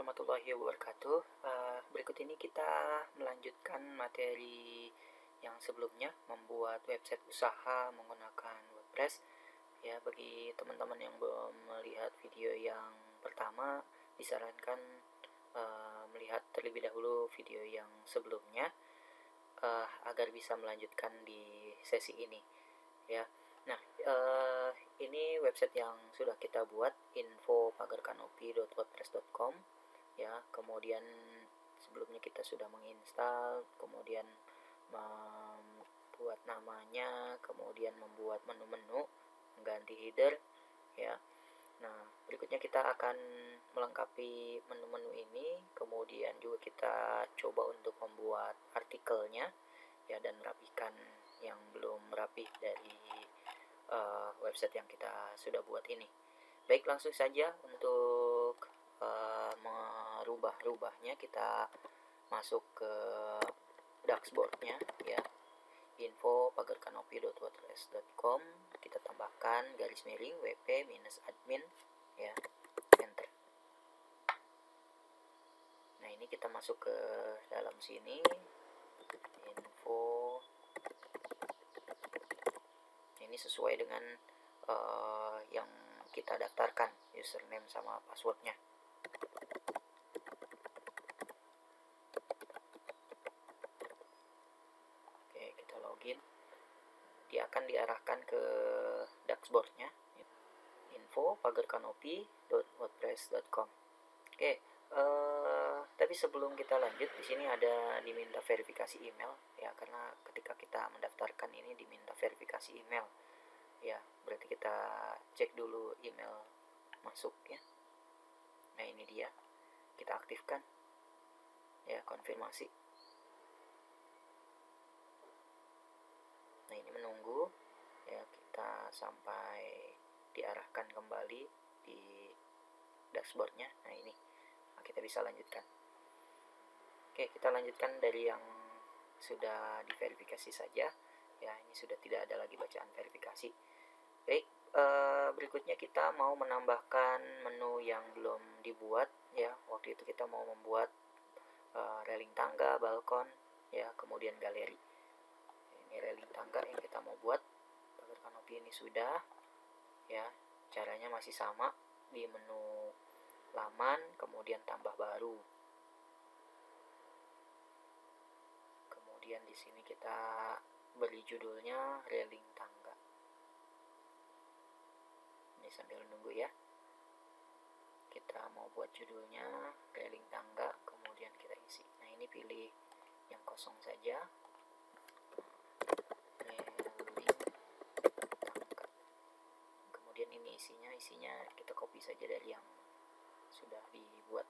warahmatullahi wabarakatuh. Berikut ini kita melanjutkan materi yang sebelumnya, membuat website usaha menggunakan WordPress. Ya, bagi teman-teman yang belum melihat video yang pertama, disarankan melihat terlebih dahulu video yang sebelumnya agar bisa melanjutkan di sesi ini. Ya. Nah, ini website yang sudah kita buat, info.pagarkanopi.wordpress.com. Ya, kemudian sebelumnya kita sudah menginstal, kemudian membuat namanya, kemudian membuat menu-menu, mengganti header, ya. Nah, berikutnya kita akan melengkapi menu-menu ini, kemudian juga kita coba untuk membuat artikelnya, ya, dan merapikan yang belum rapih dari website yang kita sudah buat ini. Baik, langsung saja untuk merubah-rubahnya, kita masuk ke dashboardnya, ya, info.pagarkanopi.wordpress.com. Kita tambahkan garis miring wp-admin, ya, enter. Nah, ini kita masuk ke dalam sini, info. Ini sesuai dengan yang kita daftarkan, username sama passwordnya. Oke, kita login. Dia akan diarahkan ke dashboardnya, info.pagarkanopi.wordpress.com. Oke, tapi sebelum kita lanjut, di sini ada diminta verifikasi email, ya, karena ketika kita mendaftarkan ini diminta verifikasi email, ya, berarti kita cek dulu email masuk, ya. Nah, ini dia, kita aktifkan, ya, konfirmasi. Nah, ini menunggu, ya, kita sampai diarahkan kembali di dashboardnya. Nah, ini kita bisa lanjutkan. Oke, kita lanjutkan dari yang sudah diverifikasi saja, ya. Ini sudah tidak ada lagi bacaan verifikasi. Baik, berikutnya kita mau menambahkan menu yang belum dibuat, ya. Waktu itu kita mau membuat railing tangga, balkon, ya, kemudian galeri. Ini railing tangga yang kita mau buat. Pagar kanopi ini sudah, ya. Caranya masih sama, di menu laman, kemudian tambah baru. Kemudian di sini kita beri judulnya railing tangga. Ini sambil nunggu, ya. Kita mau buat judulnya railing tangga, kemudian kita isi. Nah, ini pilih yang kosong saja. Railing tangga. Kemudian ini isinya kita copy saja dari yang sudah dibuat.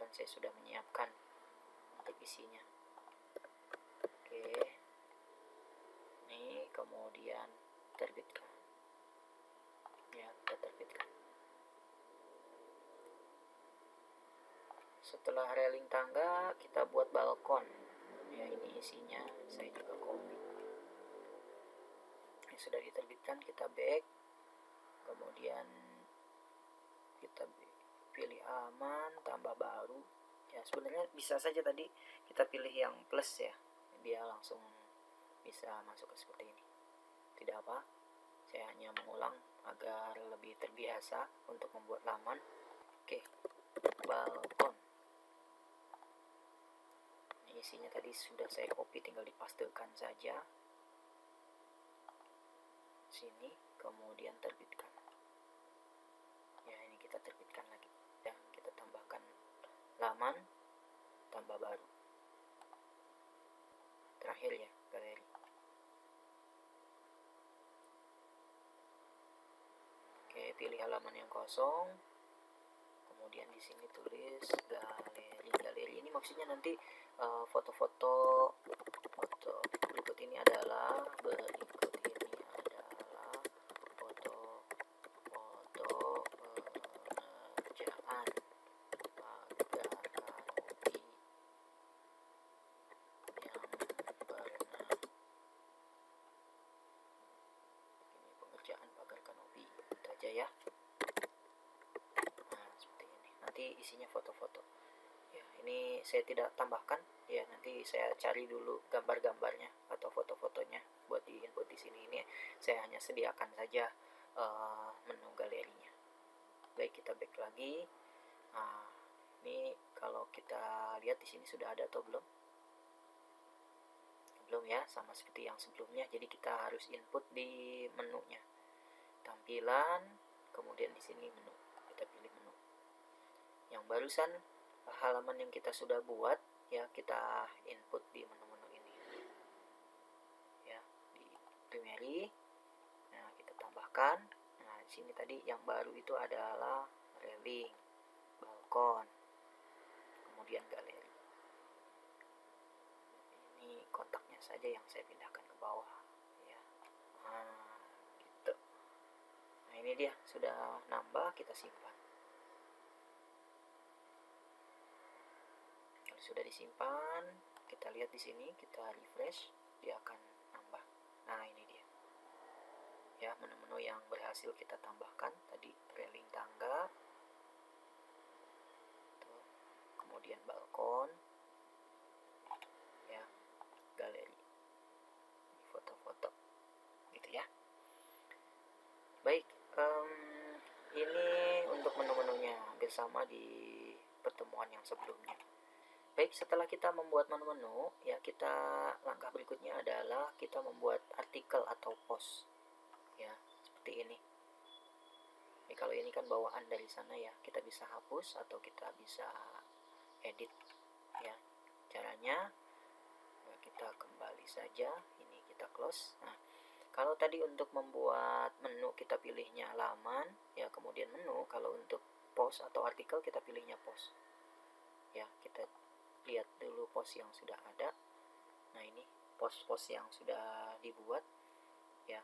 Dan saya sudah menyiapkan untuk isinya. Oke, ini kemudian terbitkan, ya, kita terbitkan. Setelah railing tangga, kita buat balkon, ya. Ini isinya saya juga copy. Ini sudah diterbitkan, kita back, kemudian kita pilih aman, tambah baru, ya. Sebenarnya bisa saja tadi kita pilih yang plus, ya, dia langsung bisa masuk ke seperti ini. Tidak apa, saya hanya mengulang agar lebih terbiasa untuk membuat laman. Oke, balkon. Ini isinya tadi sudah saya copy, tinggal dipastekan saja sini, kemudian terbitkan. Ya, ini kita terbitkan lagi, ya. Kita tambahkan laman, tambah baru. Terakhir, ya, galeri. Oke, pilih halaman yang kosong, kemudian di sini tulis galeri. Galeri ini maksudnya nanti foto-foto berikut ini adalah foto-foto pengerjaan pagar kanopi yang pernah. Ini pengerjaan pagar kanopi, itu aja, ya. Nah, seperti isinya foto-foto. Ya, ini saya tidak tambahkan ya, nanti saya cari dulu gambar-gambarnya atau foto-fotonya buat di input di sini. Ini saya hanya sediakan saja menu galerinya. Baik, kita back lagi. Nah, ini kalau kita lihat di sini sudah ada atau belum? Belum ya, sama seperti yang sebelumnya. Jadi kita harus input di menunya. Tampilan, kemudian di sini menu. Kita pilih menu. Yang barusan halaman yang kita sudah buat ya, kita input di menu-menu ini. Ya, di Primary. Nah, kita tambahkan. Nah, di sini tadi yang baru itu adalah railing, balkon, kemudian galeri. Ini kontaknya saja yang saya pindahkan ke bawah ya. Nah, gitu. Nah, ini dia sudah nambah, kita simpan. Kalau sudah disimpan, kita lihat di sini, kita refresh, dia akan nambah. Nah, ini dia. Ya, menu-menu yang berhasil kita tambahkan tadi, railing tangga, tuh, kemudian balkon, ya, galeri, foto-foto, gitu ya. Baik, ini untuk menu-menunya, hampir sama di pertemuan yang sebelumnya. Baik, setelah kita membuat menu-menu, ya kita langkah berikutnya adalah kita membuat artikel atau post. Ya, seperti ini. Jadi kalau ini kan bawaan dari sana ya, kita bisa hapus atau kita bisa edit. Ya, caranya ya, kita kembali saja, ini kita close. Nah, kalau tadi untuk membuat menu kita pilihnya halaman, ya kemudian menu. Kalau untuk post atau artikel kita pilihnya post. Ya, kita lihat dulu post yang sudah ada. Nah, ini post-post yang sudah dibuat ya.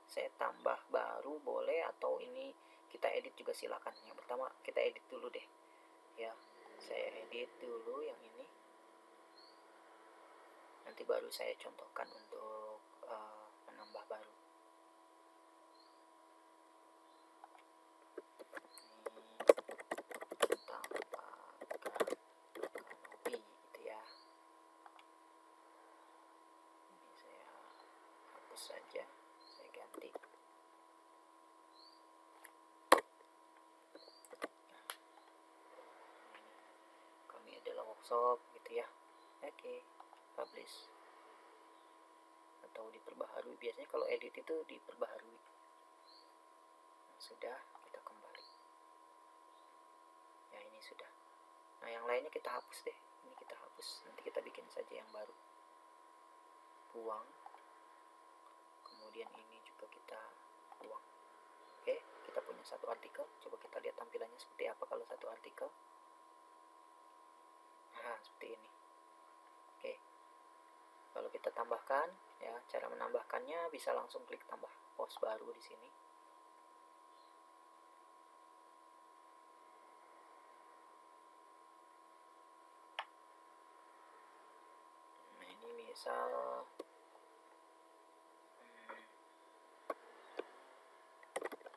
Saya tambah baru boleh, atau ini kita edit juga silakan. Yang pertama kita edit dulu deh ya, saya edit dulu yang ini, nanti baru saya contohkan untuk menambah baru. Ini tambahkan kanopi gitu ya. Ini saya hapus saja, saya ganti. Kami adalah workshop gitu ya. Oke, publish atau diperbaharui. Biasanya kalau edit itu diperbaharui. Nah, sudah, kita kembali. Ya, ini sudah. Nah, yang lainnya kita hapus deh. Ini kita hapus. Nanti kita bikin saja yang baru. Buang. Kemudian ini juga kita buang. Oke, kita punya satu artikel. Coba kita lihat tampilannya seperti apa kalau satu artikel. Nah, seperti ini. Oke. Kalau kita tambahkan, ya cara menambahkannya bisa langsung klik tambah post baru di sini. Nah, ini misal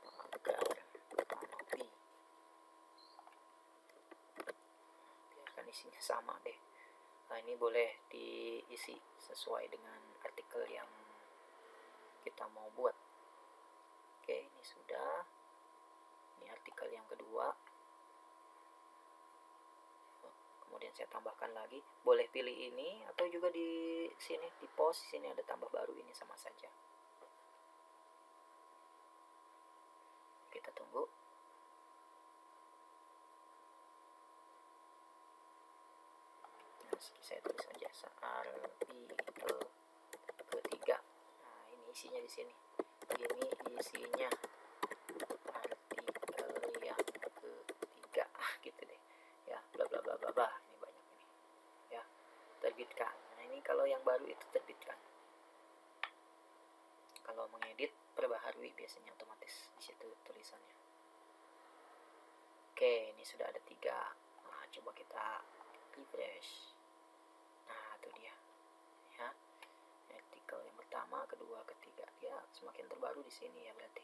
pagar kanopi. Biarkan isinya sama deh. Nah, ini boleh diisi sesuai dengan artikel yang kita mau buat. Oke, ini sudah. Ini artikel yang kedua. Kemudian saya tambahkan lagi. Boleh pilih ini atau juga di sini di post, sini ada tambah baru, ini sama saja. Kita tunggu. Saya tulis saja artikel ketiga. Nah, ini isinya di sini. Ini isinya artikel yang ketiga, gitu deh. Ya, bla bla bla bla bla. Ini banyak ini. Ya, terbitkan. Nah, ini kalau yang baru itu terbitkan. Kalau mengedit perbaharui biasanya otomatis di situ tulisannya. Oke, ini sudah ada 3. Nah, coba kita refresh. Nah, itu dia ya, artikel yang pertama, kedua, ketiga, ya semakin terbaru di sini ya berarti.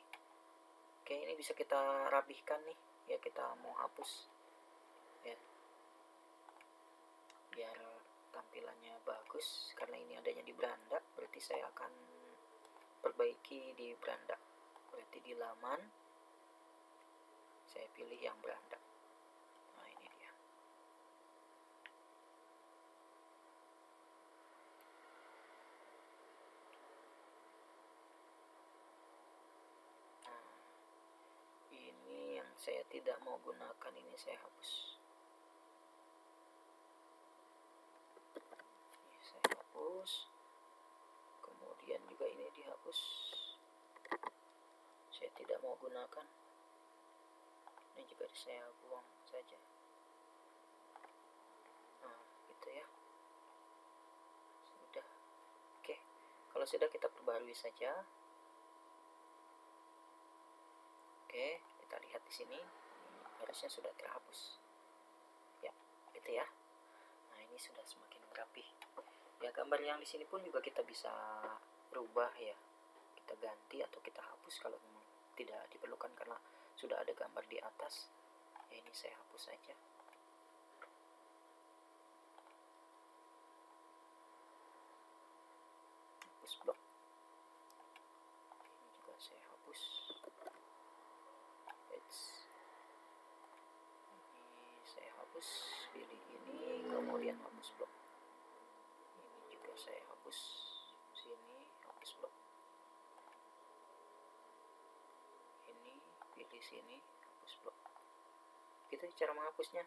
Oke, ini bisa kita rapihkan nih ya kita mau hapus ya, biar tampilannya bagus. Karena ini adanya di beranda, berarti saya akan perbaiki di beranda. Berarti di laman saya pilih yang beranda. Nah, ini dia. Nah, ini yang saya tidak mau gunakan, ini saya hapus. Ini saya hapus. Kemudian juga ini dihapus. Saya tidak mau gunakan. Ini juga saya buang saja. Nah, gitu ya. Sudah. Oke. Kalau sudah, kita perbarui saja. Oke, kita lihat di sini harusnya sudah terhapus. Ya, gitu ya. Nah, ini sudah semakin rapi. Ya, gambar yang di sini pun juga kita bisa rubah ya. Kita ganti atau kita hapus kalau tidak diperlukan karena sudah ada gambar di atas. Ya, ini saya hapus saja. Hapus blok. Ini juga saya hapus. Ini saya hapus. Pilih ini, kemudian hapus blok. Ini juga saya hapus. Sini hapus blok. Ini pilih sini, hapus blok. Gitu cara menghapusnya.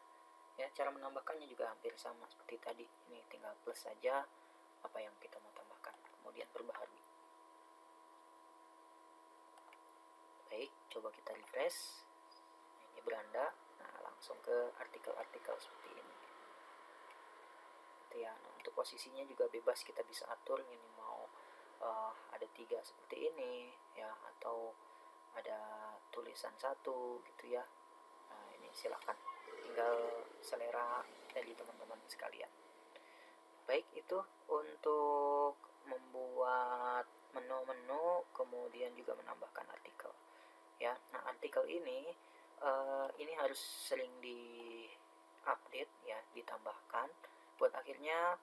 Ya, cara menambahkannya juga hampir sama seperti tadi. Ini tinggal plus saja apa yang kita mau tambahkan, kemudian perbaharui. Baik, coba kita refresh. Ini beranda. Nah, langsung ke artikel-artikel seperti ini. Gitu ya. Nah, untuk posisinya juga bebas, kita bisa atur. Ini mau ada 3 seperti ini ya, atau ada tulisan 1 gitu ya. Nah, ini silakan, tinggal selera dari teman-teman sekalian. Baik, itu untuk membuat menu-menu, kemudian juga menambahkan artikel ya. Nah, artikel ini harus sering di update ya, ditambahkan buat akhirnya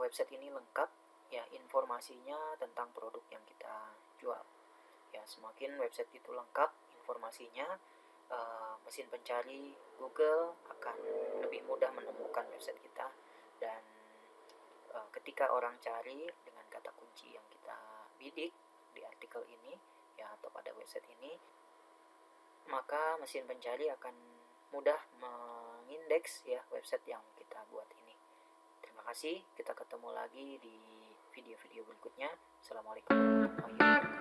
website ini lengkap ya, informasinya tentang produk yang kita jual ya. Semakin website itu lengkap informasinya, mesin pencari Google akan lebih mudah menemukan website kita. Dan ketika orang cari dengan kata kunci yang kita bidik di artikel ini ya, atau pada website ini, maka mesin pencari akan mudah mengindeks ya website yang kita buat ini. Terima kasih, kita ketemu lagi di video-video berikutnya. Assalamualaikum warahmatullahi wabarakatuh.